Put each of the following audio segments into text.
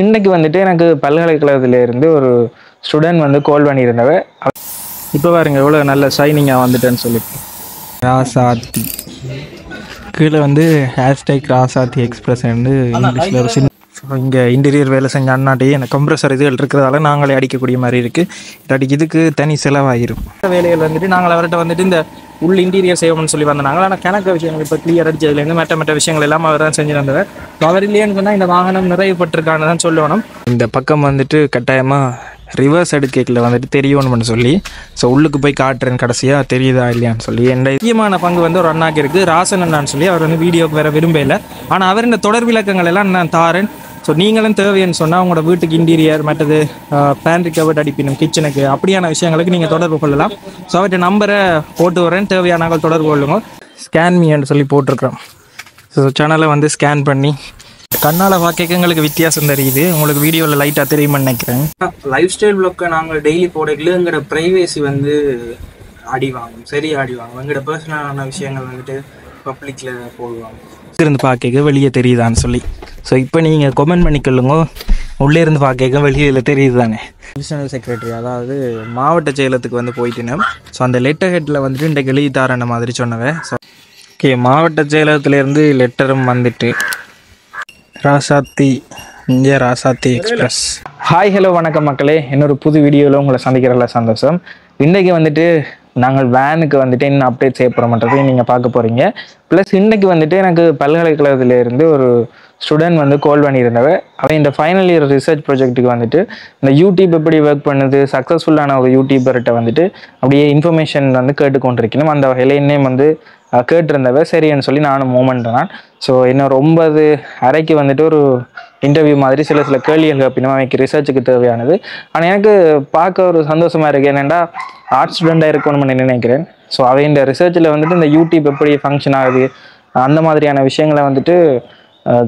இன்னைக்கு வந்துட்டு எனக்கு பல்கலைக்கழகத்துல இருந்து ஒரு ஸ்டூடெண்ட் வந்து கால் பண்ணியிருந்தவ. இப்போ பாருங்க எவ்வளோ நல்ல ஷைனிங்காக வந்துட்டேன்னு சொல்லி. ராசாத்தி கீழே வந்து ஹேஷ்டேக் ராசாத்தி எக்ஸ்பிரஸ் வந்து இங்கிலீஷில் ஒரு சின்ன. ஸோ இங்கே இன்டீரியர் வேலை செஞ்ச அண்ணாட்டையே எனக்கு கம்ப்ரஸர் இதுகள் இருக்கிறதால நாங்களே அடிக்கக்கூடிய மாதிரி இருக்குது. இல்லாட்டிக்கு இதுக்கு தனி செலவாகிடும். வேலைகள் வந்துட்டு நாங்கள் அவர்கிட்ட வந்துட்டு இந்த உள் இன்டீரியர் செய்வோம்னு சொல்லி வந்தாங்க. ஆனால் கணக்கு விஷயங்கள் இப்போ கிளியர் அடிச்சதுலேருந்து மற்ற விஷயங்கள் எல்லாம் அவர் தான் செஞ்சு வந்தவர். ஸோ அவர் இல்லையேன்னு சொன்னால் இந்த வாகனம் நிறைவுபட்டிருக்கான்னு தான் சொல்லணும். இந்த பக்கம் வந்துட்டு கட்டாயமாக ரிவர்ஸ் எடுக்கையில் வந்துட்டு தெரியணும்னு சொல்லி ஸோ உள்ளுக்கு போய் காட்டுறேன் கடைசியாக தெரியுதா இல்லையான்னு சொல்லி. என் முக்கியமான பங்கு வந்து ஒரு அண்ணாக்கு இருக்குது, ராசன் அண்ணான்னு சொல்லி. அவர் வந்து வீடியோக்கு வேறு விரும்பல. ஆனால் அவர் இந்த தொடர் விளக்கங்கள் எல்லாம் நான் தாரேன். ஸோ நீங்களும் தேவைன்னு சொன்னால் உங்களோட வீட்டுக்கு இன்டீரியர் மற்றது பேண்ட்ரி கவர்ட் அடிப்பினும் கிச்சனுக்கு அப்படியான விஷயங்களுக்கு நீங்கள் தொடர்பு கொள்ளலாம். ஸோ அவர்கிட்ட நம்பரை போட்டு வரேன், தேவையான தொடர்பு கொள்ளுங்க. ஸ்கேன் மீன்னு சொல்லி போட்டிருக்கிறோம். ஸோ சேனலை வந்து ஸ்கேன் பண்ணி கண்ணால் பார்க்க எங்களுக்கு வித்தியாசம் தெரியுது. உங்களுக்கு வீடியோவில் லைட்டாக தெரியுமான்னு நினைக்கிறேன். லைஃப் ஸ்டைல் ப்ளாக்கை நாங்கள் டெய்லி போடல எங்களோட ப்ரைவேசி வந்து அடி வாங்கும், சரியாக அடி வாங்கும். எங்களோட பர்சனலான விஷயங்கள் வந்துட்டு பப்ளிக்கில் போடுவாங்க. இருந்து பார்க்க வெளியே தெரியுதான்னு சொல்லி. ஸோ இப்போ நீங்கள் கமெண்ட் பண்ணிக்கொள்ளுங்க, உள்ளே இருந்து பார்க்க வெளியில் தெரியுது தானே. அடிஷனல் செக்ரட்டரி அதாவது மாவட்ட செயலத்துக்கு வந்து போயிட்டுனேன். ஸோ அந்த லெட்டர் ஹெட்டில் வந்துட்டு இன்றைக்கு எழுதி தாரன மாதிரி சொன்னவன். ஸோ ஓகே, மாவட்ட செயலகத்துலேருந்து லெட்டரும் வந்துட்டு ராசாத்தி இங்கே ராசாத்தி எக்ஸ்பிரஸ். ஹாய் ஹலோ வணக்கம் மக்களே, இன்னொரு புது வீடியோவில் உங்களை சந்திக்கிறதுல சந்தோஷம். இன்றைக்கி வந்துட்டு நாங்கள் வேனுக்கு வந்துட்டு என்ன அப்டேட் செய்ய போகிறோம்ன்றதையும் நீங்கள் பார்க்க போகிறீங்க. ப்ளஸ் இன்றைக்கி வந்துட்டு எனக்கு பல்கலைக்கழகத்தில் இருந்து ஒரு ஸ்டூடெண்ட் வந்து கால் பண்ணியிருந்தவ. அவன் இந்த ஃபைனல் இயர் ரிசர்ச் ப்ராஜெக்ட்டுக்கு வந்துட்டு இந்த யூடியூப் எப்படி ஒர்க் பண்ணுது, சக்ஸஸ்ஃபுல்லான ஒரு யூடியூபர்கிட்ட வந்துட்டு அப்படியே இன்ஃபர்மேஷன் வந்து கேட்டுக்கொண்டிருக்கணும். அந்த வகையில் இன்னும் வந்து கேட்டிருந்தவ சரின்னு சொல்லி நானும் மூமெண்ட் தான். ஸோ இன்னொரு 9:30 வந்துட்டு ஒரு இன்டர்வியூ மாதிரி சில கேள்விகள் கேட்பினோம் அவைக்கு ரிசர்ச்சுக்கு தேவையானது. ஆனால் எனக்கு பார்க்க ஒரு சந்தோஷமாக இருக்குது. என்னென்னா ஆர்ட்ஸ் ஸ்டூடெண்ட்டாக இருக்கணும்னு நினைக்கிறேன். ஸோ அவை இந்த ரிசர்ச்சில் வந்துட்டு இந்த யூடியூப் எப்படி ஃபங்க்ஷன் ஆகுது அந்த மாதிரியான விஷயங்களை வந்துட்டு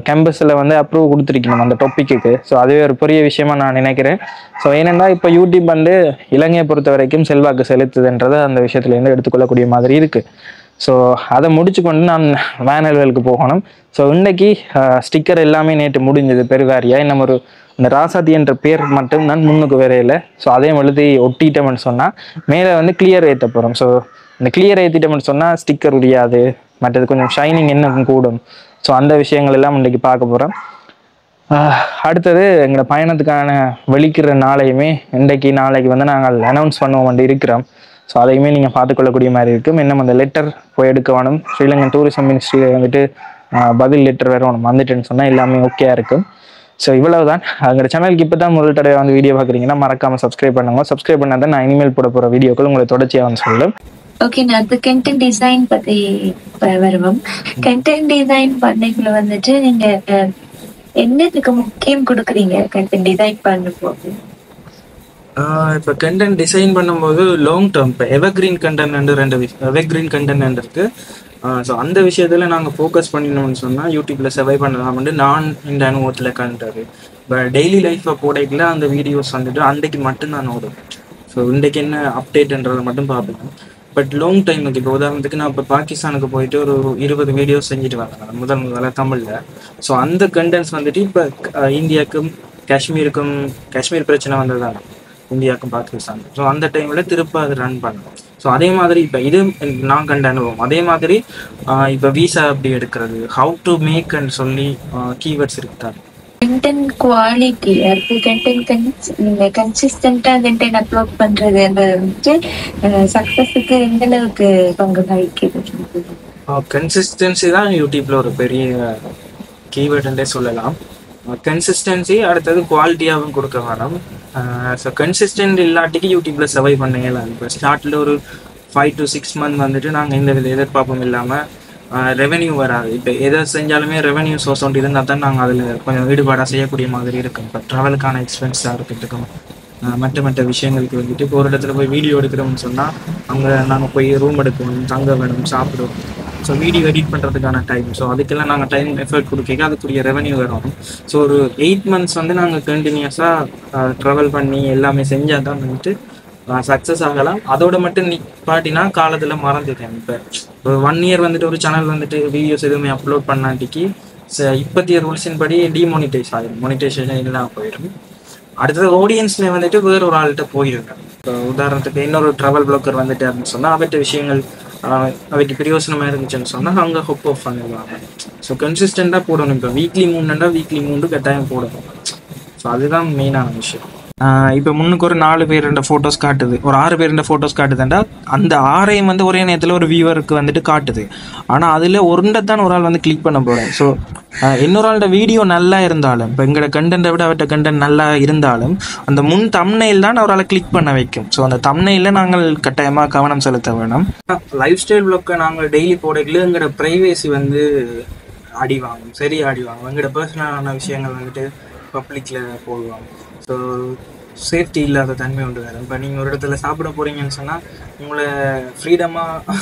கேம்பஸில் வந்து அப்ரூவ் கொடுத்துருக்கணும் அந்த டாப்பிக்கு. ஸோ அதுவே ஒரு பெரிய விஷயமா நான் நினைக்கிறேன். ஸோ ஏனென்னா இப்போ யூடியூப் வந்து இலங்கையை பொறுத்த வரைக்கும் செல்வாக்கு செலுத்துதுன்றதை அந்த விஷயத்துலேருந்து எடுத்துக்கொள்ளக்கூடிய மாதிரி இருக்குது. ஸோ அதை முடிச்சு கொண்டு நான் வேனல்களுக்கு போகணும். ஸோ இன்றைக்கி ஸ்டிக்கர் எல்லாமே நேற்று முடிஞ்சது பெருவாரியாக. இன்னும் ஒரு இந்த ராசாத்தி என்ற பேர் மட்டும் நான் முன்னுக்கு வரையில. ஸோ அதையும் எழுதி ஒட்டிட்டோம்னு சொன்னால் மேலே வந்து கிளியர் ஏற்ற போகிறோம். ஸோ இந்த கிளியர் ஏற்றிட்டோம்னு சொன்னால் ஸ்டிக்கர் உரியாது, மற்றது கொஞ்சம் ஷைனிங் இன்னும் கூடும். ஸோ அந்த விஷயங்கள் எல்லாம் இன்றைக்கி பார்க்க போகிறோம். அடுத்தது எங்களோட பயணத்துக்கான வெளிக்கிற நாளையுமே இன்றைக்கி நாளைக்கு வந்து நாங்கள் அனௌன்ஸ் பண்ணுவோம் வந்து இருக்கிறோம். ஸோ அதையுமே நீங்கள் பார்த்துக்கொள்ளக்கூடிய மாதிரி இருக்கும். இன்னும் அந்த லெட்டர் போய் எடுக்க வேணும். ஸ்ரீலங்கன் டூரிசம் மினிஸ்ட்ரியில் வந்துட்டு பதில் லெட்டர் வரணும். வந்துட்டுன்னு சொன்னால் எல்லாமே ஓகே இருக்கும். ஸோ இவ்வளவு தான். எங்களோட சேனலுக்கு இப்போ தான் முதல் தடவை வந்து வீடியோ பார்க்குறீங்கன்னா மறக்காமல் சப்ஸ்கிரைப் பண்ணுங்க. சப்ஸ்கிரைப் பண்ணால் தான் நான் இனிமேல் போட போகிற வீடியோக்கள் உங்களுக்கு தொடர்ச்சியாக வந்து சொல்லும். ஓகே, நான் அது கண்டென்ட் டிசைன் பற்றி வருவோம். கண்டென்ட் டிசைன் பண்ணைக்குள்ள வந்துட்டு நீங்கள் என்னத்துக்கு முக்கியம் கொடுக்குறீங்க கண்டென்ட் டிசைன் பண்ணும்போது? இப்போ கண்டென்ட் டிசைன் பண்ணும்போது லாங் டேர்ம் இப்போ எவர்கிரீன் கண்டென்ட் எவர்கிரீன் கண்டென்ட் இருக்குது. ஸோ அந்த விஷயத்தில் நாங்கள் ஃபோக்கஸ் பண்ணினோம்னு சொன்னால் யூடியூப்பில் சர்வை பண்ணலாம்னு நான் இந்த அனுபவத்தில் கண்டாரு. இப்போ டெய்லி லைஃப்பை போடைக்குள்ள அந்த வீடியோஸ் வந்துட்டு அன்றைக்கு மட்டும்தான் ஓடும். ஸோ இன்றைக்கு என்ன அப்டேட்ன்றதை மட்டும் பார்ப்பேன். பட் லாங் டைமுக்கு இப்போ உதாரணத்துக்கு நான் இப்போ பாகிஸ்தானுக்கு போயிட்டு ஒரு 20 வீடியோஸ் செஞ்சுட்டு வந்தேன் முதல்ல தமிழில். ஸோ அந்த கண்டென்ட்ஸ் வந்துட்டு இப்போ இந்தியாவுக்கும் காஷ்மீர் பிரச்சனை வந்ததுதான் இந்தியாவுக்கும் பாகிஸ்தான். ஸோ அந்த டைமில் திருப்ப அது ரன் பண்ணோம். ஸோ அதே மாதிரி இப்போ இது நான் கண்ட அனுபவம். அதே மாதிரி இப்போ விசா எப்படி எடுக்கிறது, ஹவு டு மேக்ன்னு சொல்லி கீவேர்ட்ஸ் இருக்குதாரு. கண்டென்ட் குவாலிட்டி, அது கண்டென்ட் நீங்கள் கன்சிஸ்டண்ட்டாக கண்டென்ட் அப்லோட் பண்ணுறதுன்றது வந்துட்டு சக்ஸஸுக்கு எந்த அளவுக்கு பங்கு வகிக்குது? கன்சிஸ்டன்சி தான் யூடியூப்பில் ஒரு பெரிய கீவேர்டுன்றே சொல்லலாம். கன்சிஸ்டன்சி அடுத்தது குவாலிட்டியாகவும் கொடுக்க வேணும். ஸோ கன்சிஸ்டன்ட் இல்லாட்டிக்கு யூடியூப்பில் சர்வை பண்ணலாம். இப்போ ஸ்டார்டில் ஒரு 5 to 6 months வந்துட்டு நாங்கள் எந்த வித எதிர்பார்ப்பும் இல்லாமல் ரெவென்யூ வராது. இப்போ எதை செஞ்சாலுமே ரெவென்யூ சோர்ஸ் ஒன்று இருந்தால் தான் நாங்கள் அதில் கொஞ்சம் ஈடுபாடாக செய்யக்கூடிய மாதிரி இருக்கும். இப்போ ட்ராவலுக்கான எக்ஸ்பென்ஸாக இருக்கட்டும், மற்ற விஷயங்களுக்கு வந்துட்டு இப்போ ஒரு இடத்துல போய் வீடியோ எடுக்கிறோம்னு சொன்னால் அங்கே நாங்கள் போய் ரூம் எடுக்கணும், தங்க வேணும், சாப்பிடுவோம். ஸோ வீடியோ எடிட் பண்ணுறதுக்கான டைம், ஸோ அதுக்கெல்லாம் நாங்கள் டைம் எஃபர்ட் கொடுக்க அதுக்குரிய ரெவென்யூ வரும். ஸோ ஒரு 8 months வந்து நாங்கள் கண்டினியூஸாக ட்ராவல் பண்ணி எல்லாமே செஞ்சால் தான் வந்துட்டு சக்ஸஸ் ஆகலாம். அதோட மட்டும் நிப்பாட்டினா காலத்தில் மறந்துட்டேன். இப்போ ஒரு 1 year வந்துட்டு ஒரு சேனல் வந்துட்டு வீடியோஸ் எதுவுமே அப்லோட் பண்ணாட்டிக்கு இப்போத்திய ரூல்ஸின் படி டிமானிட்டைஸ் ஆகிடும், மானிட்டைசேஷன் இல்லாமல் போயிடும். அடுத்தது ஆடியன்ஸ்ல வந்துட்டு வேற ஒரு ஆள்கிட்ட போயிருங்க. இப்போ உதாரணத்துக்கு இன்னொரு ட்ராவல் பிளாக்கர் வந்துட்டாருன்னு சொன்னால் அவற்ற விஷயங்கள் அவைக்கு பிரயோசனமாக இருந்துச்சுன்னு சொன்னால் அங்கே ஹொப் ஆஃப் பண்ணிடுவாங்க. ஸோ கன்சிஸ்டண்டாக போடணும். இப்போ வீக்லி 3 வீக்லி 3 கட்டாயம் போடணும். ஸோ அதுதான் மெயினான விஷயம். இப்போ முன்னுக்கு ஒரு 4 பேர் ஃபோட்டோஸ் காட்டுது, ஒரு 6 பேர் ஃபோட்டோஸ் காட்டுதுண்டா அந்த 6ஐயும் வந்து ஒரே நேரத்தில் ஒரு வியூவருக்கு வந்துட்டு காட்டுது. ஆனால் அதில் ஒருண்டத்தான் ஒரு ஆள் வந்து கிளிக் பண்ண போகிறேன். ஸோ இன்னொரு ஆளோட வீடியோ நல்லா இருந்தாலும், இப்போ எங்களோட கண்டென்ட்டை விட அவர்கிட்ட கண்டென்ட் நல்லா இருந்தாலும் அந்த முன் தம்ப்நெயில் தான் அவரால் கிளிக் பண்ண வைக்கும். ஸோ அந்த தம்ப்நெயிலில் நாங்கள் கட்டாயமாக கவனம் செலுத்த வேணும். லைஃப் ஸ்டைல் வ்ளாக்கை நாங்கள் டெய்லி போடல எங்களோட ப்ரைவேசி வந்து அடி வாங்கும், சரியா அடி வாங்கும். எங்களோட பர்சனலான விஷயங்கள் வந்துட்டு பப்ளிக்கில் போடுவாங்க. ஸோ சேஃப்டி இல்லாத தன்மை உண்டு வேறு. இப்போ நீங்கள் ஒரு இடத்துல சாப்பிட போகிறீங்கன்னு சொன்னால் உங்களை ஃப்ரீடமாக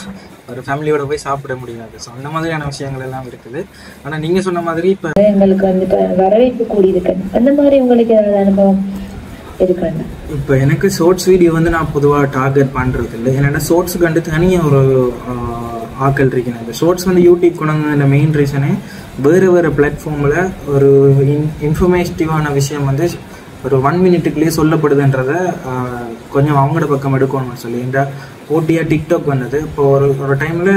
ஒரு ஃபேமிலியோட போய் சாப்பிட முடியாது. ஸோ அந்த மாதிரியான விஷயங்கள் எல்லாம் இருக்குது. ஆனால் நீங்கள் சொன்ன மாதிரி இப்போ எங்களுக்கு வந்துட்டு வரவேற்பு கூடி இருக்கு, அந்த மாதிரி உங்களுக்கு ஏதாவது அனுபவம் இருக்காங்க? இப்போ எனக்கு ஷார்ட்ஸ் வீடியோ வந்து நான் பொதுவாக டார்கெட் பண்ணுறது இல்லை. என்னென்னா ஷார்ட்ஸுக்கு வந்து தனியாக ஒரு ஆக்கள் இருக்கணும். இந்த ஷார்ட்ஸ் வந்து யூடியூப் கொண்டு வந்த மெயின் ரீசனே வேறு பிளாட்ஃபார்மில் ஒரு இன்ஃபர்மேட்டிவான விஷயம் வந்து ஒரு 1 மினிட்டுக்குள்ளேயே சொல்லப்படுதுன்றத கொஞ்சம் அவங்களோட பக்கம் எடுக்கணும்னு சொல்லி இந்த போட்டியாக டிக்டாக் வந்தது. இப்போ ஒரு டைமில்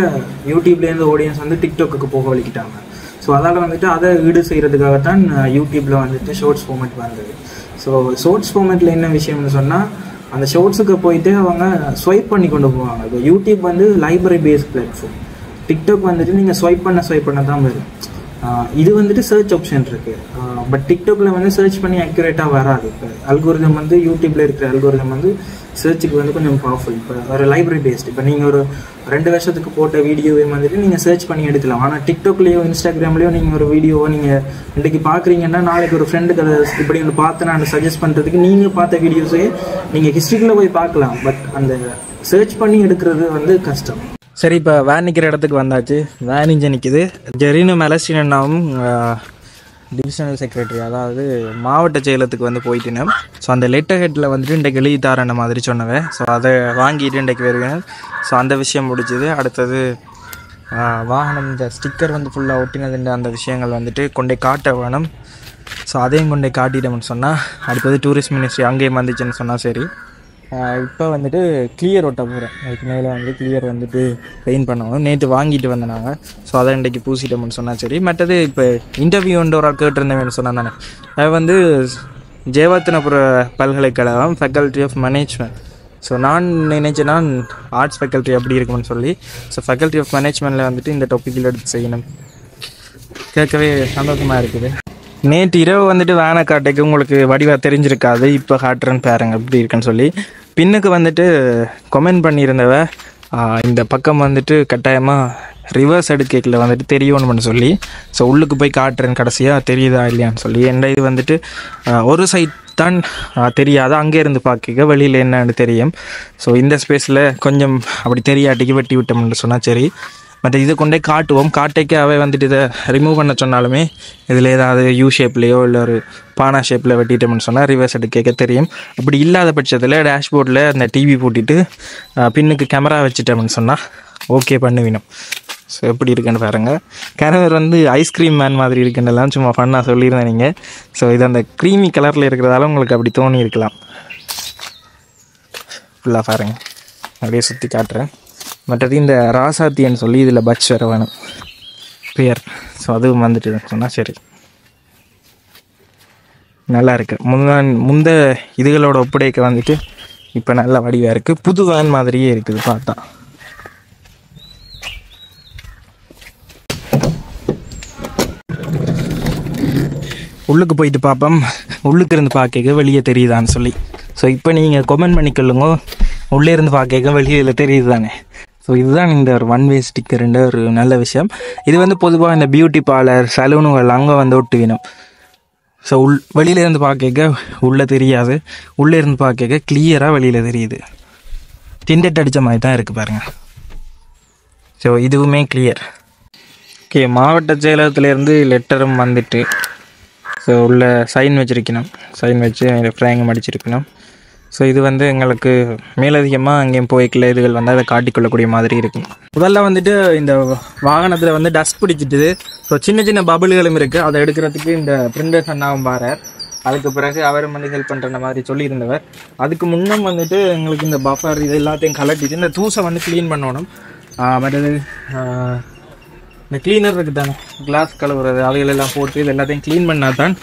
யூடியூப்லேருந்து ஆடியன்ஸ் வந்து டிக்டாக்கு போக வலிக்கிட்டாங்க. ஸோ அதால் வந்துட்டு அதை ஈடு செய்கிறதுக்காகத்தான் யூடியூப்பில் வந்துட்டு ஷார்ட்ஸ் ஃபார்மேட் வந்தது. ஸோ ஷார்ட்ஸ் ஃபார்மேட்டில் என்ன விஷயம்னு சொன்னால் அந்த ஷார்ட்ஸுக்கு போயிட்டு அவங்க ஸ்வைப் பண்ணி கொண்டு போவாங்க. இப்போ யூடியூப் வந்து லைப்ரரி பேஸ்ட் பிளாட்ஃபார்ம், டிக்டாக் வந்துட்டு நீங்கள் ஸ்வைப் பண்ண தான் வரும். இது வந்துட்டு சர்ச் ஆப்ஷன் இருக்குது. பட் டிக்டாக்ல வந்து சர்ச் பண்ணி அக்யூரேட்டாக வராது. இப்போ அல்கோரிதம் வந்து யூடியூப்ல இருக்கிற அல்கோரிதம் வந்து சர்ச்சுக்கு வந்து கொஞ்சம் பவர்ஃபுல். இப்போ ஒரு லைப்ரரி பேஸ்ட், இப்போ நீங்கள் ஒரு 2 வருஷத்துக்கு போட்ட வீடியோவே வந்துட்டு நீங்கள் சர்ச் பண்ணி எடுக்கலாம். ஆனால் டிக்டாக்லேயோ இன்ஸ்டாகிராம்லேயோ நீங்கள் ஒரு வீடியோவை நீங்கள் இன்றைக்கி பார்க்குறீங்கன்னா நாளைக்கு ஒரு ஃப்ரெண்டுக்கு அதை இப்படி ஒன்று பார்த்து நான் சஜஸ்ட் பண்ணுறதுக்கு நீங்கள் பார்த்த வீடியோஸே நீங்கள் ஹிஸ்ட்ரிக்குள்ளே போய் பார்க்கலாம். பட் அந்த சர்ச் பண்ணி எடுக்கிறது வந்து கஷ்டம். சரி, இப்போ வேன் நிற்கிற இடத்துக்கு வந்தாச்சு. வேன் இங்கே நிற்கிது. ஜெரீனு மெலஸ்டினாவும் டிவிஷனல் செக்ரட்டரி, அதாவது மாவட்ட செயலத்துக்கு வந்து போயிட்டேன். ஸோ அந்த லெட்டர் ஹெட்டில் வந்துட்டு இன்றைக்கு எழுதி தரேன் மாதிரி சொன்னவன். ஸோ அதை வாங்கிட்டு இன்றைக்கு வருவேன். ஸோ அந்த விஷயம் முடிச்சுது. அடுத்தது வாகனம் இந்த ஸ்டிக்கர் வந்து ஃபுல்லாக ஒட்டினதுன்ற அந்த விஷயங்கள் வந்துட்டு கொண்டே காட்ட வேணும். ஸோ அதையும் கொண்டே காட்டிட்டோம்னு சொன்னால் அடுத்தது டூரிஸ்ட் மினிஸ்ட்ரி அங்கேயும் வந்துச்சுன்னு சொன்னால் சரி. இப்போ வந்துட்டு கிளியர் ஒட்ட போகிறேன். அதுக்கு மேலே வந்து கிளியர் வந்துட்டு பெயிண்ட் பண்ணணும். நேற்று வாங்கிட்டு வந்தேன் நாங்கள். ஸோ அதை இன்றைக்கி பூசிட்டோம்னு சொன்னால் சரி. மற்றது இப்போ இன்டர்வியூன்ற ஒரு கேட்டிருந்தேன்னு சொன்னால் தானே, அது வந்து ஜெயவர்த்தனபுர பல்கலைக்கழகம் ஃபேக்கல்ட்டி ஆஃப் மேனேஜ்மெண்ட். ஸோ நான் நினைச்சேன்னா ஆர்ட்ஸ் ஃபேக்கல்ட்டி அப்படி இருக்கும்னு சொல்லி. ஸோ ஃபேக்கல்ட்டி ஆஃப் மேனேஜ்மெண்ட்டில் வந்துட்டு இந்த டாப்பிக்கில் எடுத்து செய்யணும். கேட்கவே சந்தோஷமாக இருக்குது. நேற்று இரவு வந்துட்டு வேனை காட்டைக்கு உங்களுக்கு வடிவாக தெரிஞ்சிருக்காது. இப்போ காட்டுறேன்னு பாருங்க எப்படி இருக்குன்னு சொல்லி. பின்னுக்கு வந்துட்டு கமெண்ட் பண்ணியிருந்தவ இந்த பக்கம் வந்துட்டு கட்டாயமாக ரிவர்ஸ் எடுக்கையில் வந்துட்டு தெரியணும்னு சொல்லி. ஸோ உள்ளுக்கு போய் காட்டுறேன் கடைசியாக தெரியுதா இல்லையான்னு சொல்லி. என்ன இது வந்துட்டு ஒரு சைட் தான் தெரியாது, அங்கே இருந்து பார்க்க வெளியில் என்னன்னு தெரியும். ஸோ இந்த ஸ்பேஸில் கொஞ்சம் அப்படி தெரியாட்டிக்கு வெட்டி விட்டோம்னு சொன்னால் சரி. பட் இதை கொண்டே காட்டுவோம். காட்டைக்கு அவை வந்துட்டு இதை ரிமூவ் பண்ண சொன்னாலுமே இதில் ஏதாவது யூ ஷேப்லேயோ இல்லை ஒரு பானா ஷேப்பில் வெட்டிட்டோம்னு சொன்னால் ரிவர்ஸ் எடுக்க தெரியும். அப்படி இல்லாத பட்சத்தில் டேஷ்போர்டில் அந்த டிவி போட்டிட்டு பின்னுக்கு கேமரா வச்சுட்டோம்னு சொன்னால் ஓகே பண்ணுவினோம். ஸோ எப்படி இருக்குன்னு பாருங்கள். கேரவர் வந்து ஐஸ்கிரீம் மேன் மாதிரி இருக்குன்னெல்லாம் சும்மா ஃபன்னாக சொல்லியிருந்தேன் நீங்கள். ஸோ இது அந்த க்ரீமி கலரில் இருக்கிறதால உங்களுக்கு அப்படி தோணி இருக்கலாம். ஃபுல்லாக பாருங்கள், அப்படியே சுற்றி காட்டுறேன். மற்றது இந்த ராசாத்தின்னு சொல்லி இதில் பட்ச் வர வேணும் பேர். ஸோ அதுவும் வந்துட்டு சொன்னால் சரி. நல்லா இருக்குது. முந்த இதுகளோட ஒப்படைக்க வந்துட்டு இப்போ நல்ல வடிவாக இருக்குது. புது வேன் மாதிரியே இருக்குது பார்த்தா. உள்ளுக்கு போயிட்டு பார்ப்போம், உள்ளுக்கு இருந்து பார்க்க வெளியே தெரியுதான்னு சொல்லி. ஸோ இப்போ நீங்கள் கமெண்ட் பண்ணிக்கொள்ளுங்க, உள்ளே இருந்து பார்க்க வெளியில் தெரியுது தானே. ஸோ இதுதான் இந்த ஒரு 1 வே ஸ்டிக்கருன்ற ஒரு நல்ல விஷயம். இது வந்து பொதுவாக இந்த பியூட்டி பார்லர் சலூனுகள் அங்கே வந்து ஒட்டு வேணும். ஸோ வெளியிலேருந்து பார்க்க உள்ளே தெரியாது, உள்ளே இருந்து பார்க்க கிளியராக வெளியில் தெரியுது. டிண்டட் அடித்த மாதிரி தான் இருக்குது பாருங்கள். ஸோ இதுவுமே கிளியர். ஓகே, மாவட்ட செயலகத்திலேருந்து லெட்டரும் வந்துட்டு ஸோ உள்ள சைன் வச்சுருக்கணும். சைன் வச்சு அதில் ஃப்ரேங்கும் அடிச்சிருக்கணும். ஸோ இது வந்து எங்களுக்கு மேலதிகமாக அங்கேயும் போய்க்கல இதுகள் வந்து அதை காட்டிக்கொள்ளக்கூடிய மாதிரி இருக்கும். முதல்ல வந்துட்டு இந்த வாகனத்தில் வந்து டஸ்ட் பிடிச்சிட்டுது. ஸோ சின்ன சின்ன பபுள்களும் இருக்குது. அதை எடுக்கிறதுக்கு இந்த பிரிண்டர் அண்ணாவும் பாரார். அதுக்கு பிறகு அவரும் வந்து ஹெல்ப் பண்ணுற மாதிரி சொல்லியிருந்தவர். அதுக்கு முன்னம் வந்துட்டு எங்களுக்கு இந்த பஃபர் இது எல்லாத்தையும் கலட்டிட்டு இந்த தூசை வந்து க்ளீன் பண்ணணும். மற்றது இந்த கிளீனர் இருக்குது தானே, கிளாஸ் கழுவுறது அவைகளெல்லாம் போட்டு இது எல்லாத்தையும் க்ளீன் பண்ணால் தான்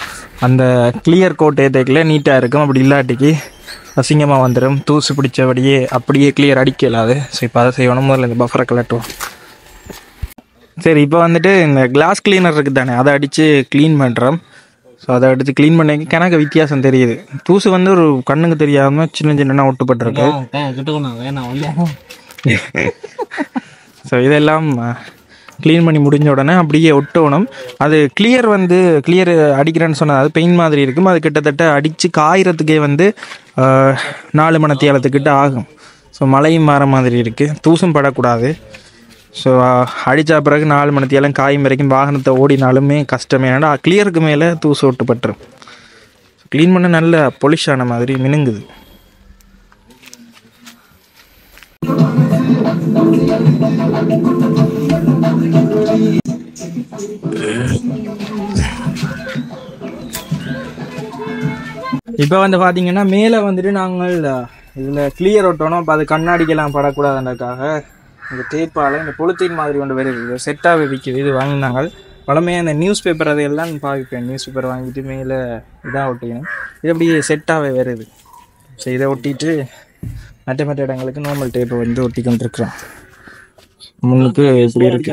அந்த கிளியர் கோட் ஏற்றைக்கில் நீட்டாக இருக்கும். அப்படி இல்லாட்டிக்கு அசிங்கமாக வந்துடும். தூசு பிடிச்சபடியே அப்படியே கிளியர் அடிக்கலாது. ஸோ இப்போ அதை செய்யணும். முதல்ல இந்த பஃபரை கலட்டுவோம். சரி, இப்போ வந்துட்டு இந்த கிளாஸ் கிளீனர் இருக்குது தானே, அதை அடித்து க்ளீன் பண்ணுறோம். ஸோ அதை எடுத்து க்ளீன் பண்ணி கணக்கு வித்தியாசம் தெரியுது. தூசு வந்து ஒரு கண்ணுக்கு தெரியாமல் சின்ன சின்ன ஒட்டுப்பட்டுருக்கு. ஸோ இதெல்லாம் க்ளீன் பண்ணி முடிஞ்ச உடனே அப்படியே ஒட்டணும். அது கிளியர் அடிக்கிறேன்னு சொன்னால் அது பெயிண்ட் மாதிரி இருக்கும். அது கிட்டத்தட்ட அடித்து காயறதுக்கே வந்து 4 மணித்தியாலத்துக்கிட்ட ஆகும். ஸோ மழையும் மாற மாதிரி இருக்குது, தூசும் படக்கூடாது. ஸோ அடித்த பிறகு 4 மணித்தியாலம் காயும் வரைக்கும் வாகனத்தை ஓடினாலுமே கஷ்டமே. ஏன்னா கிளியருக்கு மேலே தூசு ஒட்டுப்பட்டுரும். க்ளீன் பண்ண நல்ல பொலிஷான மாதிரி மினுங்குது. இப்போ வந்து பார்த்தீங்கன்னா மேலே வந்துட்டு நாங்கள் இதில் கிளியர் ஒட்டணும். அப்போ அது கண்ணாடிக்கெல்லாம் படக்கூடாதுன்றதுக்காக இந்த டேப்பால் இந்த பொலித்தீன் மாதிரி கொண்டு வருது. இது செட்டாக விற்கிது. இது வாங்கினாங்க. வளமையாக இந்த நியூஸ் பேப்பர் அதையெல்லாம் பார்ப்பேன். நியூஸ் பேப்பர் வாங்கிட்டு மேலே இதாக ஒட்டிக்கணும். இது அப்படியே செட்டாகவே வருது. ஸோ இதை ஒட்டிட்டு மற்ற இடங்களுக்கு நார்மல் டேப்பை வந்து ஒட்டி கொண்டிருக்கிறோம். முன்னுக்கு எப்படி இருக்கு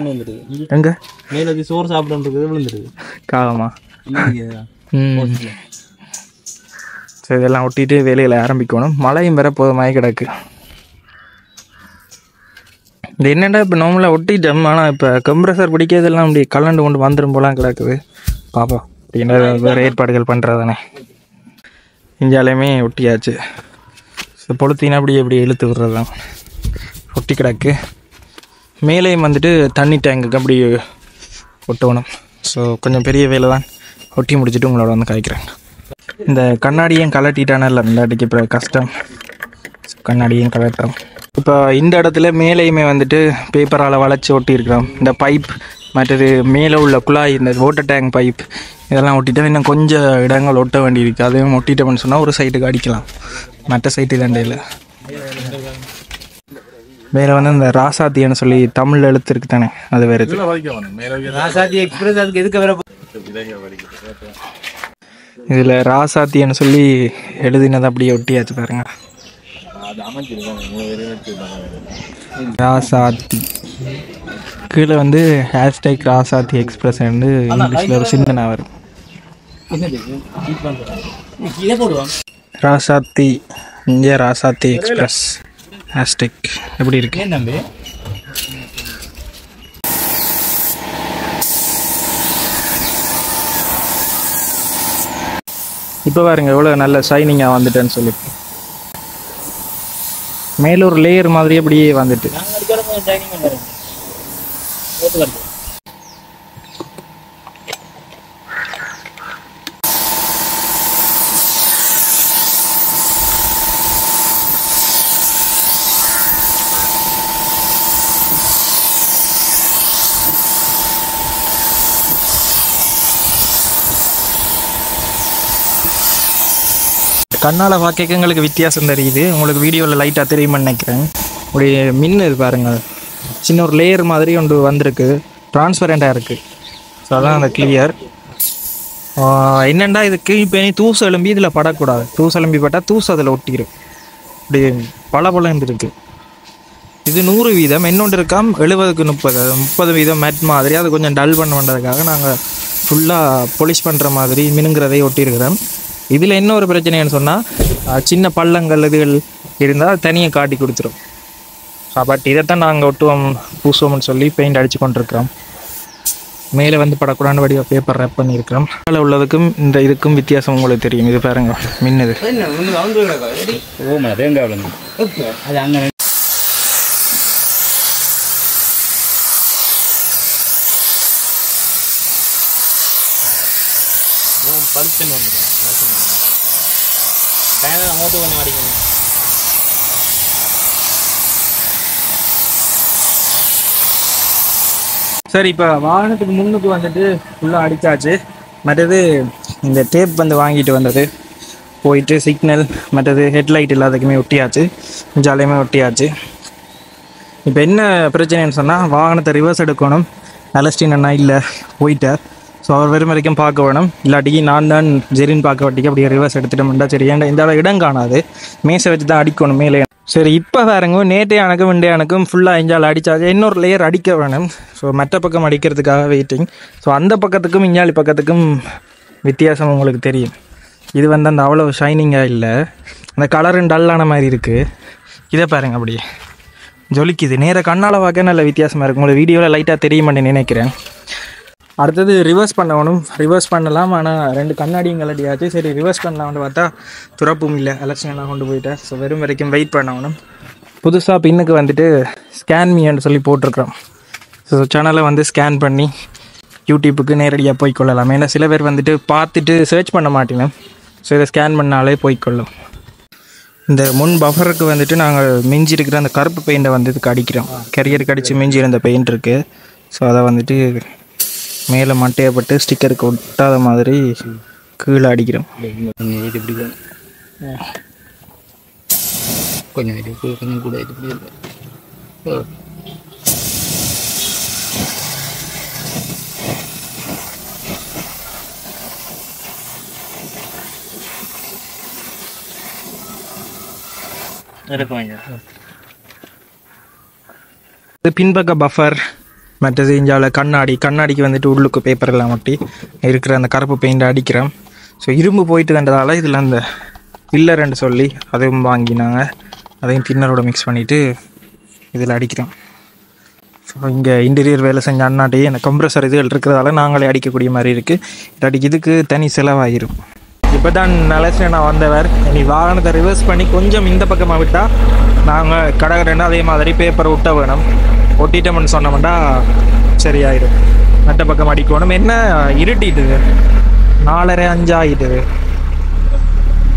எங்க மேலே சோறு சாப்பிட்றது விழுந்துருது காகமா. ஸோ இதெல்லாம் ஒட்டிட்டு வேலையில் ஆரம்பிக்கணும். மழையும் வேற போதுமாகி கிடக்கு. இது என்னென்னா இப்போ நார்மலாக ஒட்டிட்டோம். ஆனால் இப்போ கம்ப்ரஸர் பிடிக்கிறதெல்லாம் அப்படி கலண்டு கொண்டு வந்துடும் போலாம் கிடக்குது. பாப்பா அப்படின்னா வேறு ஏற்பாடுகள் பண்ணுறதானே. இஞ்சாலையுமே ஒட்டியாச்சு. ஸோ பொழுத்தினா அப்படி இழுத்து விடுறது தான் ஒட்டி கிடக்கு. மேலேயும் வந்துட்டு தண்ணி டேங்குக்கு அப்படி ஒட்டணும். ஸோ கொஞ்சம் பெரிய வேலை தான். ஒட்டி முடிச்சுட்டு உங்களோட வந்து காய்க்கிறேன். இந்த கண்ணாடியும் கலட்டிட்டானே இல்லை இல்லாட்டிக்கு இப்போ கஷ்டம். கண்ணாடியும் கலட்டோம். இப்போ இந்த இடத்துல மேலேயுமே வந்துட்டு பேப்பரால் வளைச்சி ஒட்டியிருக்கிறோம். இந்த பைப் மற்றது மேலே உள்ள குழாய், இந்த வாட்டர் டேங்க் பைப் இதெல்லாம் ஒட்டிட்டோம். இன்னும் கொஞ்சம் இடங்கள் ஒட்ட வேண்டியிருக்கு. அதையும் ஒட்டிட்டோம்னு சொன்னால் ஒரு சைட்டுக்கு அடிக்கலாம். மற்ற சைட்டு தண்டையில் மேலே வந்து இந்த ராசாத்தின்னு சொல்லி தமிழ் எழுத்து இருக்கு தானே, அது வேறு. ராசாத்தி எக்ஸ்பிரஸ் அதுக்கு எதுக்கு வேற இதில் ராசாத்தின்னு சொல்லி எழுதினது அப்படியே ஒட்டியாச்சு பாருங்க. ராசாத்தி கீழே வந்து ஹேஷ்டேக் ராசாத்தி எக்ஸ்பிரஸ் வந்து இங்கிலீஷில் ஒரு சிந்தனை வரும். ராசாத்தி இங்கே ராசாத்தி எக்ஸ்பிரஸ் ஹேஷ்டேக் எப்படி இருக்கு நம்பி இப்போ பாருங்க எவ்வளோ நல்ல ஷைனிங்காக வந்துட்டேன்னு சொல்லி. மேலே ஒரு லேயர் மாதிரி அப்படியே வந்துட்டு. கண்ணால் பார்க்க எங்களுக்கு வித்தியாசம் தெரியுது. உங்களுக்கு வீடியோவில் லைட்டாக தெரியுமான்னு நினைக்கிறேன். அப்படி மின்னு பாருங்கள், சின்ன ஒரு லேயர் மாதிரி ஒன்று வந்திருக்கு, ட்ரான்ஸ்பரண்ட்டாக இருக்குது. ஸோ அதான் அந்த கிளியர். என்னென்னா இதுக்கு இப்போ தூசு எலும்பி இதில் படக்கூடாது. தூசு எலும்பி பட்டால் தூசு அதில் ஒட்டிடும். இப்படி பல இருந்துருக்கு. இது 100 வீதம். இன்னொன்று இருக்காம் 70க்கு 30 வீதம் மேட் மாதிரி. அது கொஞ்சம் டல் பண்ண வேண்டதுக்காக நாங்கள் ஃபுல்லாக பொலிஷ் பண்ணுற மாதிரி மினுங்கிறதை ஒட்டியிருக்கிறோம். இதில் என்ன ஒரு பிரச்சனைன்னு சொன்னால் சின்ன பள்ளங்கள் இதுகள் இருந்தால் தனியாக காட்டி கொடுத்துரும். பட் இதைத்தான் நாங்கள் ஒட்டுவோம் பூசுவோம்னு சொல்லி பெயிண்ட் அடித்து கொண்டிருக்கிறோம். மேலே வந்து படக்கூடாது வடிவ பேப்பர் ரேப் பண்ணியிருக்கிறோம். மேலே உள்ளதுக்கும் இந்த இதுக்கும் வித்தியாசம் உங்களுக்கு தெரியும். இது பாருங்க மின்னுது. ஃபேனை மோட்டு கொஞ்சம் அடிக்கணும். சரி, இப்போ வாகனத்துக்கு முன்னுக்கு வந்துட்டு ஃபுல்லாக அடித்தாச்சு. மற்றது இந்த டேப் வந்து வாங்கிட்டு வந்தது போயிட்டு சிக்னல் மற்றது ஹெட்லைட் எல்லாத்துக்குமே ஒட்டியாச்சு, ஜாலியுமே ஒட்டியாச்சு. இப்போ என்ன பிரச்சனைன்னு சொன்னால் வாகனத்தை ரிவர்ஸ் எடுக்கணும். அலஸ்டின் அண்ணா இல்லை, போயிட்டார். ஸோ அவர் வெறும் வரைக்கும் பார்க்க வேணும். இல்லாட்டிக்கு நான் தான் ஜெரின்னு பார்க்க வட்டிக்கு அப்படியே ரிவர்ஸ் எடுத்துட்டோம்டா சரி. ஏன்டா இந்த இடம் காணாது, மேசை வச்சு தான் அடிக்கணும் மேலே. சரி, இப்போ வேறங்க நேற்றே எனக்கும் விண்டே எனக்கும் ஃபுல்லாக இஞ்சால் அடித்தாச்சு. இன்னொரு லேயர் அடிக்க வேணும். ஸோ மற்ற பக்கம் அடிக்கிறதுக்காக வெயிட்டிங். ஸோ அந்த பக்கத்துக்கும் இஞ்சாலி பக்கத்துக்கும் வித்தியாசம் உங்களுக்கு தெரியும். இது வந்து அந்த அவ்வளோ ஷைனிங்காக இல்லை, அந்த கலரும் டல்லான மாதிரி இருக்குது. இதை பாருங்க, அப்படியே ஜொலிக்குது. நேராக கண்ணால் பார்க்க நல்ல வித்தியாசமாக இருக்கும். உங்களுக்கு வீடியோவில் லைட்டாக தெரியுமான்னு நினைக்கிறேன். அடுத்தது ரிவர்ஸ் பண்ணணும். ரிவர்ஸ் பண்ணலாம், ஆனால் 2 கண்ணாடியும் கலட்டியாச்சு. சரி, ரிவர்ஸ் பண்ணலாம்னு பார்த்தா துறப்பும் இல்லை, எலெக்ஷன்லாம் கொண்டு போயிட்டேன். ஸோ வெறும் வரைக்கும் வெயிட் பண்ணணும். புதுசாக பின்னுக்கு வந்துட்டு ஸ்கேன் மீன்னு சொல்லி போட்டிருக்கிறோம். ஸோ சேனலை வந்து ஸ்கேன் பண்ணி யூடியூப்புக்கு நேரடியாக போய்க்கொள்ளலாம். ஏன்னா சில பேர் வந்துட்டு பார்த்துட்டு சர்ச் பண்ண மாட்டேங்க. ஸோ இதை ஸ்கேன் பண்ணாலே போய்க்கொள்ளும். இந்த முன் பஃபருக்கு வந்துட்டு நாங்கள் மிஞ்சி இருக்கிற அந்த கருப்பு பெயிண்டை வந்து இதுக்கு அடிக்கிறோம். கரியருக்கு அடித்து மிஞ்சி இருந்த பெயிண்ட் இருக்குது. ஸோ அதை வந்துட்டு மேலே மட்டையப்பட்டு ஸ்டிக்கருக்கு ஒட்டாத மாதிரி கீழே அடிக்கிறோம். கொஞ்சம் கூட இது பின்பக்க பஃபர். மற்றது இஞ்சாவில் கண்ணாடிக்கு வந்துட்டு உள்ளுக்கு பேப்பர் எல்லாம் ஒட்டி இருக்கிற அந்த கருப்பு பெயிண்ட் அடிக்கிறோம். ஸோ இரும்பு போயிட்டு தண்டதால் இதில் அந்த பில்லர்ன்னு சொல்லி அதையும் வாங்கினாங்க. அதையும் தின்னரோட மிக்ஸ் பண்ணிவிட்டு இதில் அடிக்கிறோம். ஸோ இங்கே இன்டீரியர் வேலை செஞ்ச அண்ணாட்டையே அந்த கம்ப்ரஸர் இதுகள் இருக்கிறதால நாங்களே அடிக்கக்கூடிய மாதிரி இருக்குது. இல்லாட்டி இதுக்கு தனி செலவாகிரும். இப்போ தான் நிலச்சி நான் வந்தவர். இனி வாகனத்தை ரிவர்ஸ் பண்ணி கொஞ்சம் இந்த பக்கமாக விட்டால் நாங்கள் கடகடன்னு அதே மாதிரி பேப்பரை ஒட்ட வேணும். ஒட்டிட்டோம்னு சொன்னோம்னா சரியாயிடும். மற்ற பக்கம் அடிக்கணும். என்ன இருட்டிட்டுது, 4:30-5 ஆகிட்டுது.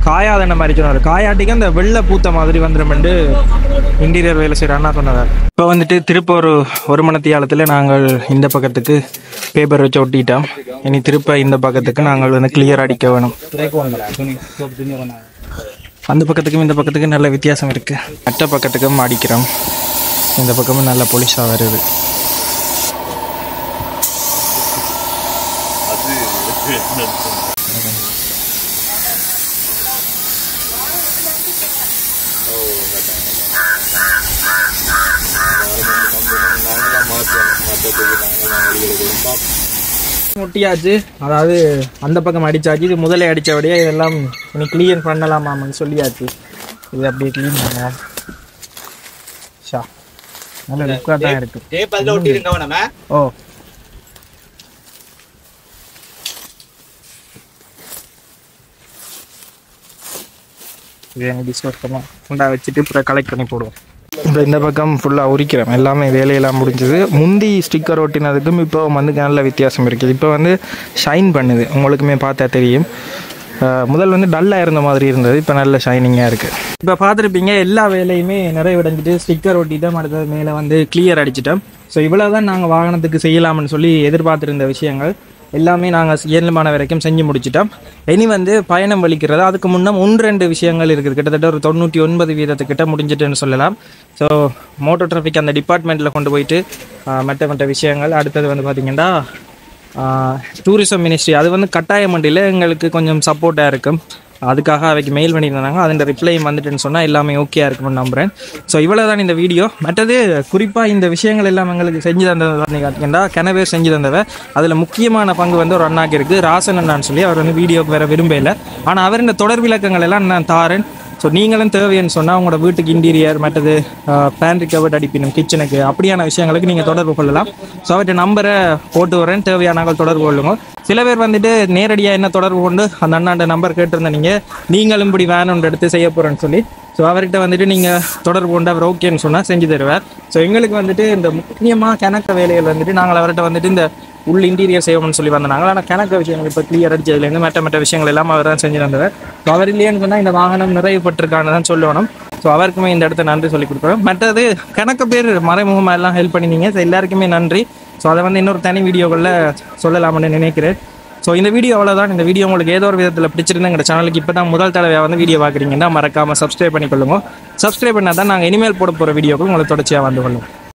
காயாதன மாதிரி சொன்னார். காயாட்டிக்கு அந்த வெள்ளை பூத்த மாதிரி வந்துடுமெண்டு இன்டீரியர் வேலை செய்கிற அண்ணா சொன்னவர். இப்போ வந்துட்டு திருப்ப ஒரு மணித்தியாலத்தில் நாங்கள் இந்த பக்கத்துக்கு பேப்பர் வச்சு ஒட்டிட்டோம். இனி திருப்ப இந்த பக்கத்துக்கு நாங்கள் வந்து கிளியர் அடிக்க வேணும். அந்த பக்கத்துக்கும் இந்த பக்கத்துக்கும் நல்ல வித்தியாசம் இருக்குது. மற்ற பக்கத்துக்கும் அடிக்கிறோம். இந்த பக்கமும் நல்ல பொலிஷாக வருது. முட்டியாச்சு, அதாவது அந்த பக்கம் அடிச்சாச்சு. இது முதலே அடித்தபடியே இதெல்லாம் இனி கிளீன் பண்ணலாமான்னு சொல்லியாச்சு. இது அப்படியே க்ளீன் பண்ணலாம். ஷா நல்ல லுக்காக தான் இருக்கு. ஓ, இது எனக்கு டிஸ்வர்க்கமாக ஃபுல்லாக வச்சுட்டு அப்புறம் கலெக்ட் பண்ணி போடுவோம். இப்போ இந்த பக்கம் ஃபுல்லாக உரிக்கிறோம். எல்லாமே வேலையெல்லாம் முடிஞ்சது. முந்தி ஸ்டிக்கர் ஒட்டினதுக்கும் இப்போ வந்து நல்ல வித்தியாசம் இருக்குது. இப்போ வந்து ஷைன் பண்ணுது, உங்களுக்குமே பார்த்தா தெரியும். முதல் வந்து டல்லாக இருந்த மாதிரி இருந்தது, இப்போ நல்ல ஷைனிங்காக இருக்குது. இப்போ பார்த்துருப்பீங்க எல்லா வேலையுமே நிறைவடைஞ்சிட்டு ஸ்டிக்கர் ஒட்டிட்டோம். அடுத்தது மேலே வந்து கிளியர் அடிச்சிட்டோம். ஸோ இவ்வளோ தான் நாங்கள் வாகனத்துக்கு செய்யலாம்னு சொல்லி எதிர்பார்த்துருந்த விஷயங்கள் எல்லாமே நாங்கள் இயல்பான வரைக்கும் செஞ்சு முடிச்சிட்டோம். இனி வந்து பயணம் வலிக்கிறது. அதுக்கு முன்னே 1-2 விஷயங்கள் இருக்குது. கிட்டத்தட்ட ஒரு 99% முடிஞ்சிட்டுன்னு சொல்லலாம். ஸோ மோட்டர் டிராஃபிக் அந்த டிபார்ட்மெண்ட்டில் கொண்டு போயிட்டு மற்ற விஷயங்கள். அடுத்தது வந்து பார்த்திங்கன்னா டூரிசம் மினிஸ்ட்ரி, அது வந்து கட்டாய மண்டியில் எங்களுக்கு கொஞ்சம் சப்போர்ட்டாக இருக்கும். அதுக்காக அவைக்கு மெயில் பண்ணியிருந்தாங்க. அதோட ரிப்ளையும் வந்துட்டுன்னு சொன்னால் எல்லாமே ஓகேயா இருக்கும்னு நம்புகிறேன். ஸோ இவ்வளோ தான் இந்த வீடியோ. மற்றது குறிப்பாக இந்த விஷயங்கள் எல்லாம் எங்களுக்கு செஞ்சு தந்தது பார்த்தீங்கன்னா கனவே செஞ்சு தந்தவை. அதில் முக்கியமான பங்கு வந்து ஒரு அண்ணாக்கு இருக்குது, ராசன் அண்ணான்னு சொல்லி. அவர் வந்து வீடியோக்கு வேறு விரும்பலை. ஆனால் அவர் இந்த தொடர் விளக்கங்கள் எல்லாம் நான் தாரேன். ஸோ நீங்களும் தேவைன்னு சொன்னால் உங்களோட வீட்டுக்கு இன்டீரியர் மற்றது பேண்ட்ரி கவர்ட் அடிப்பினும் கிச்சனுக்கு அப்படியான விஷயங்களுக்கு நீங்கள் தொடர்பு கொள்ளலாம். ஸோ அவர்கிட்ட நம்பரை போட்டு வரேன், தேவையானாங்கள் தொடர்பு கொள்ளுங்க. சில பேர் வந்துட்டு நேரடியாக என்ன தொடர்பு கொண்டு அந்த அண்ணாண்ட நம்பர் கேட்டிருந்தீங்க, நீங்களும் இப்படி வேன் ஒன்று எடுத்து செய்ய போகிறேன்னு சொல்லி. ஸோ அவர்கிட்ட வந்துட்டு நீங்கள் தொடர்பு கொண்டு அவர் ஓகேன்னு சொன்னால் செஞ்சு தருவார். ஸோ எங்களுக்கு வந்துட்டு இந்த முக்கியமாக கணக்க வேலைகள் வந்துட்டு நாங்கள் அவர்கிட்ட வந்துட்டு இந்த உள் இன்டீரியர் செய்யணும்னு சொல்லி வந்தாங்க. ஆனால் கணக்க விஷயங்கள் இப்போ கிளியர் அடிச்சதுலேருந்து மற்ற விஷயங்கள் எல்லாம் அவர் தான் செஞ்சு தந்தவர். ஸோ அவர் இல்லையேன்னு சொன்னால் இந்த வாகனம் நிறைவுபட்டிருக்கான்னு தான் சொல்லணும். ஸோ அவருக்குமே இந்த இடத்த நன்றி சொல்லி கொடுக்குறோம். மற்றது கணக்கு பேர் மறைமுகமாக எல்லாம் ஹெல்ப் பண்ணினீங்க. ஸோ எல்லாருக்குமே நன்றி. ஸோ அதை வந்து இன்னொரு தனி வீடியோக்களில் சொல்லலாம்னு நினைக்கிறேன். ஸோ இந்த வீடியோ அவ்வளோதான். இந்த வீடியோ உங்களுக்கு ஏதோ ஒரு விதத்தில் பிடிச்சிருந்தா எங்கள் சேனலுக்கு இப்போ தான் முதல் தடவையாக வந்து வீடியோ பார்க்குறீங்கன்னா மறக்காமல் சப்ஸ்கிரைப் பண்ணிக்கொள்ளுங்க. சப்ஸ்கிரைப் பண்ணால் தான் நாங்கள் இனிமேல் போட போகிற வீடியோக்கள் உங்களுக்கு தொடர்ச்சியாக வந்து கொள்ளும்.